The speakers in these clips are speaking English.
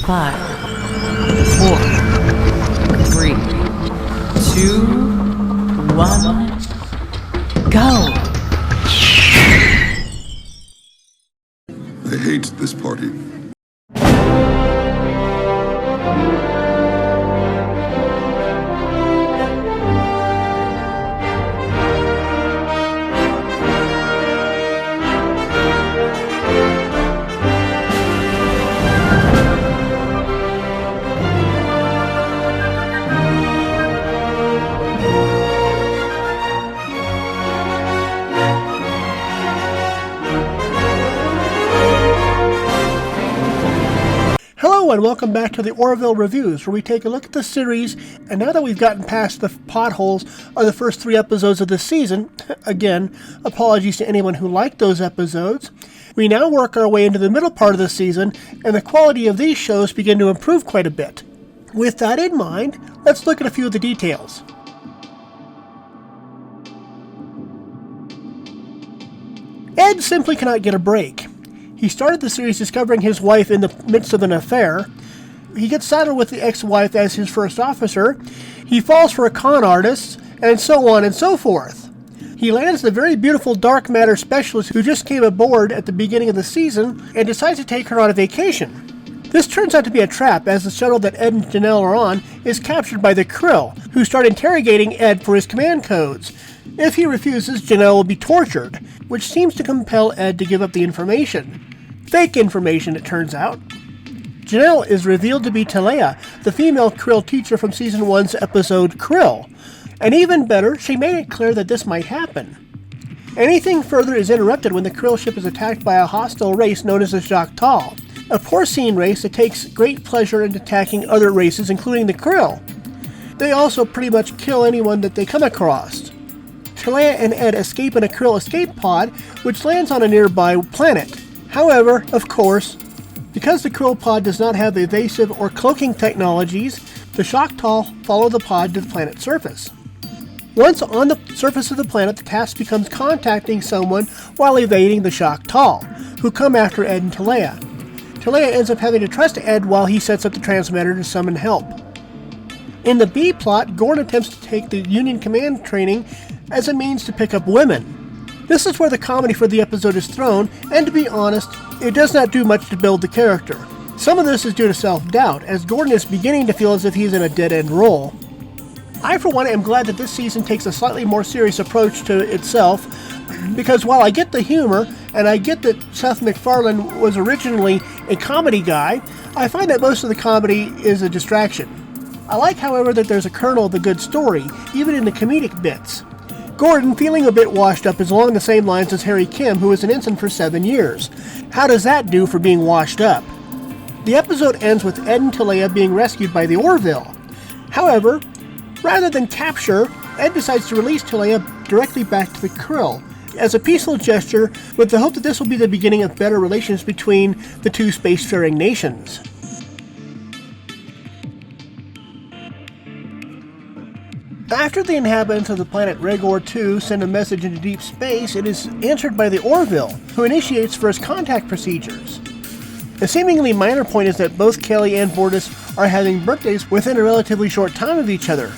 5, 4, 3, 2, 1, go! I hate this party. Hello and welcome back to the Orville Reviews, where we take a look at the series, and now that we've gotten past the potholes of the first 3 episodes of this season, again, apologies to anyone who liked those episodes, we now work our way into the middle part of the season, and the quality of these shows begin to improve quite a bit. With that in mind, let's look at a few of the details. Ed simply cannot get a break. He started the series discovering his wife in the midst of an affair. He gets saddled with the ex-wife as his first officer. He falls for a con artist, and so on and so forth. He lands the very beautiful dark matter specialist who just came aboard at the beginning of the season and decides to take her on a vacation. This turns out to be a trap, as the shuttle that Ed and Janelle are on is captured by the Krill, who start interrogating Ed for his command codes. If he refuses, Janelle will be tortured, which seems to compel Ed to give up the information. Fake information, it turns out. Janelle is revealed to be Talea, the female Krill teacher from Season 1's episode Krill. And even better, she made it clear that this might happen. Anything further is interrupted when the Krill ship is attacked by a hostile race known as the Choctaw, a porcine race that takes great pleasure in attacking other races, including the Krill. They also pretty much kill anyone that they come across. Talea and Ed escape in a Krill escape pod, which lands on a nearby planet. However, of course, because the Krill pod does not have evasive or cloaking technologies, the Choctaw follow the pod to the planet's surface. Once on the surface of the planet, the task becomes contacting someone while evading the Choctaw, who come after Ed and Talea. Talea ends up having to trust Ed while he sets up the transmitter to summon help. In the B plot, Gordon attempts to take the Union command training as a means to pick up women. This is where the comedy for the episode is thrown, and to be honest, it does not do much to build the character. Some of this is due to self-doubt, as Gordon is beginning to feel as if he's in a dead-end role. I, for one, am glad that this season takes a slightly more serious approach to itself, because while I get the humor, and I get that Seth MacFarlane was originally a comedy guy, I find that most of the comedy is a distraction. I like, however, that there's a kernel of a good story, even in the comedic bits. Gordon, feeling a bit washed up, is along the same lines as Harry Kim, who was an ensign for 7 years. How does that do for being washed up? The episode ends with Ed and Talea being rescued by the Orville. However, rather than capture, Ed decides to release Talea directly back to the Krill, as a peaceful gesture, with the hope that this will be the beginning of better relations between the two spacefaring nations. After the inhabitants of the planet Regor 2 send a message into deep space, it is answered by the Orville, who initiates first contact procedures. A seemingly minor point is that both Kelly and Borthday are having birthdays within a relatively short time of each other.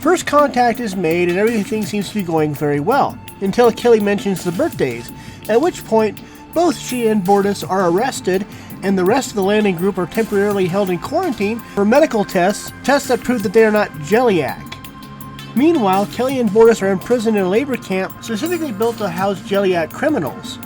First contact is made and everything seems to be going very well, until Kelly mentions the birthdays, at which point both she and Borthday are arrested, and the rest of the landing group are temporarily held in quarantine for medical tests that prove that they are not Jelliac. Meanwhile, Kelly and Borthday are imprisoned in a labor camp specifically built to house Jelliac criminals.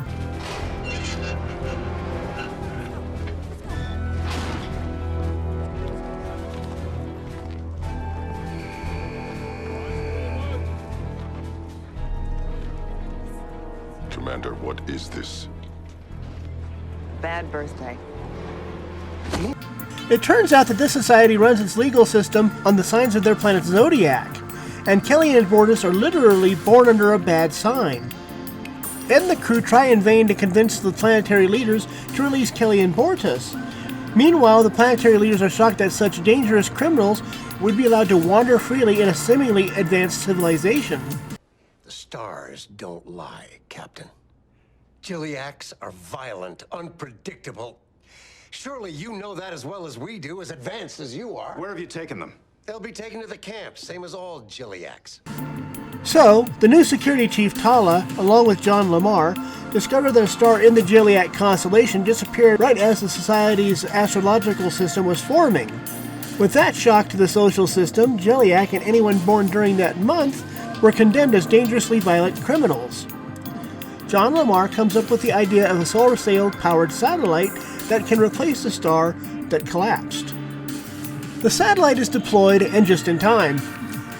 Commander, what is this? Bad birthday. It turns out that this society runs its legal system on the signs of their planet's zodiac, and Kelly and Borthday are literally born under a bad sign. Ed and the crew try in vain to convince the planetary leaders to release Kelly and Borthday. Meanwhile, the planetary leaders are shocked that such dangerous criminals would be allowed to wander freely in a seemingly advanced civilization. The stars don't lie, Captain. Jelliacs are violent, unpredictable, Surely you know that as well as we do, as advanced as you are. Where have you taken them? They'll be taken to the camp, same as all Gilliacs. So, the new security chief Tala, along with John Lamar, discovered that a star in the Gilliac constellation disappeared right as the society's astrological system was forming. With that shock to the social system, Gilliac and anyone born during that month were condemned as dangerously violent criminals. John Lamar comes up with the idea of a solar sail-powered satellite that can replace the star that collapsed. The satellite is deployed, and just in time.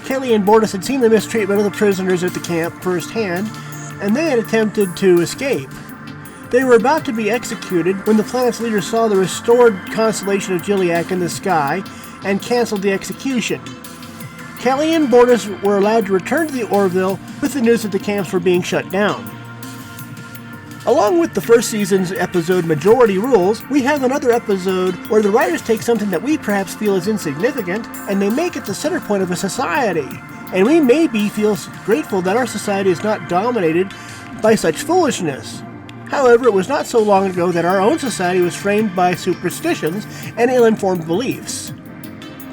Kelly and Borthday had seen the mistreatment of the prisoners at the camp firsthand, and they had attempted to escape. They were about to be executed when the planet's leader saw the restored constellation of Gilliac in the sky and canceled the execution. Kelly and Borthday were allowed to return to the Orville with the news that the camps were being shut down. Along with the first season's episode Majority Rules, we have another episode where the writers take something that we perhaps feel is insignificant and they make it the center point of a society. And we maybe feel grateful that our society is not dominated by such foolishness. However, it was not so long ago that our own society was framed by superstitions and ill-informed beliefs.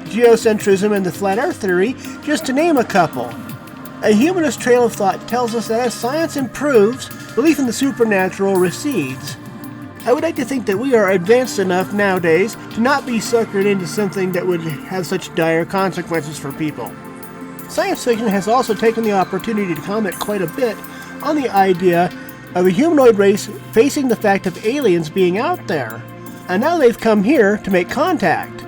Geocentrism and the Flat Earth theory, just to name a couple. A humanist trail of thought tells us that as science improves, belief in the supernatural recedes. I would like to think that we are advanced enough nowadays to not be suckered into something that would have such dire consequences for people. Science fiction has also taken the opportunity to comment quite a bit on the idea of a humanoid race facing the fact of aliens being out there. And now they've come here to make contact.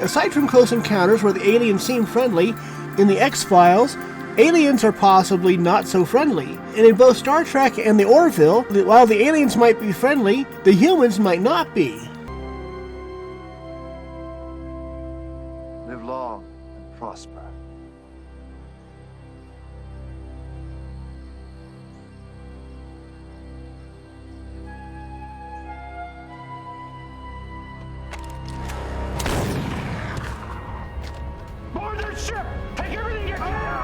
Aside from Close Encounters, where the aliens seem friendly, in the X-Files, aliens are possibly not so friendly. And in both Star Trek and the Orville, while the aliens might be friendly, the humans might not be. Live long and prosper. Board that ship! Take everything you can!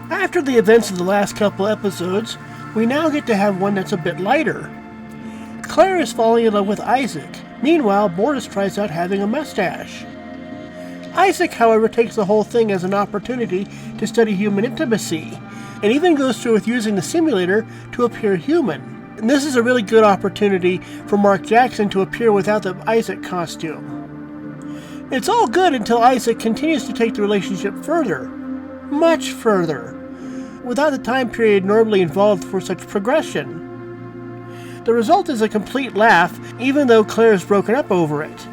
After the events of the last couple episodes, we now get to have one that's a bit lighter. Claire is falling in love with Isaac. Meanwhile, Borthday tries out having a mustache. Isaac, however, takes the whole thing as an opportunity to study human intimacy, and even goes through with using the simulator to appear human. And this is a really good opportunity for Mark Jackson to appear without the Isaac costume. It's all good until Isaac continues to take the relationship further. Much further. Without the time period normally involved for such progression. The result is a complete laugh, even though Claire is broken up over it.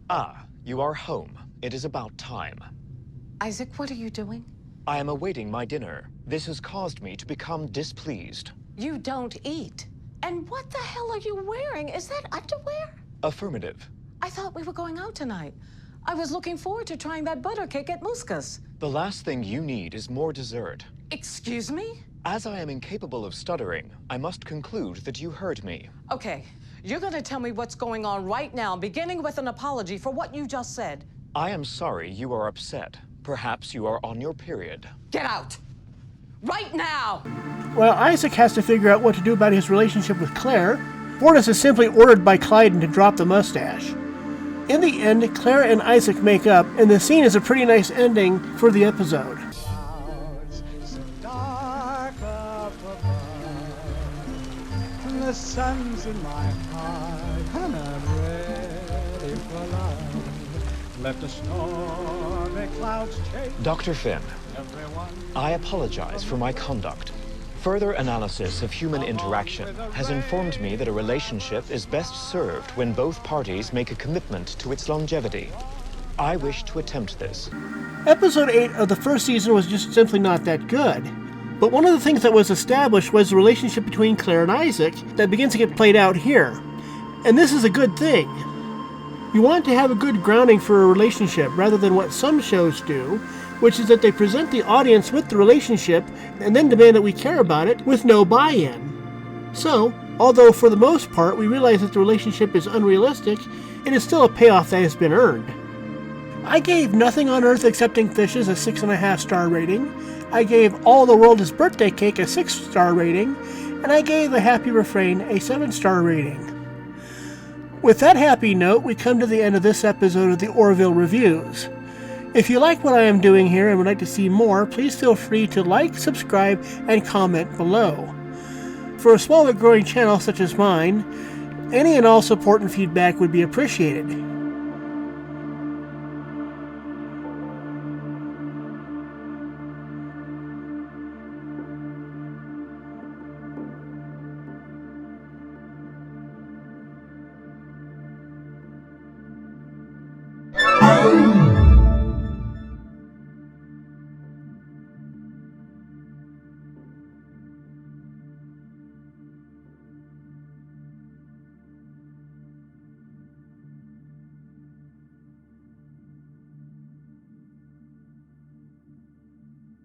Ah, you are home. It is about time. Isaac, what are you doing? I am awaiting my dinner. This has caused me to become displeased. You don't eat. And what the hell are you wearing? Is that underwear? Affirmative. I thought we were going out tonight. I was looking forward to trying that butter cake at Muska's. The last thing you need is more dessert. Excuse me? As I am incapable of stuttering, I must conclude that you heard me. Okay, you're gonna tell me what's going on right now, beginning with an apology for what you just said. I am sorry you are upset. Perhaps you are on your period. Get out! Right now! While Isaac has to figure out what to do about his relationship with Claire, Borthday is simply ordered by Clyden to drop the mustache. In the end, Claire and Isaac make up, and the scene is a pretty nice ending for the episode. So dark up above, and the sun's in my heart, and I'm ready for love. Let the stormy clouds chase Dr. Finn, everyone. I apologize for my conduct. Further analysis of human interaction has informed me that a relationship is best served when both parties make a commitment to its longevity. I wish to attempt this. Episode 8 of the first season was just simply not that good. But one of the things that was established was the relationship between Claire and Isaac that begins to get played out here. And this is a good thing. You want to have a good grounding for a relationship rather than what some shows do, which is that they present the audience with the relationship and then demand that we care about it with no buy-in. So, although for the most part we realize that the relationship is unrealistic, it is still a payoff that has been earned. I gave Nothing on Earth Excepting Fishes a 6.5 star rating. I gave All the World is Birthday Cake a 6 star rating. And I gave A Happy Refrain a 7 star rating. With that happy note, we come to the end of this episode of the Orville Reviews. If you like what I am doing here and would like to see more, please feel free to like, subscribe, and comment below. For a small but growing channel such as mine, any and all support and feedback would be appreciated.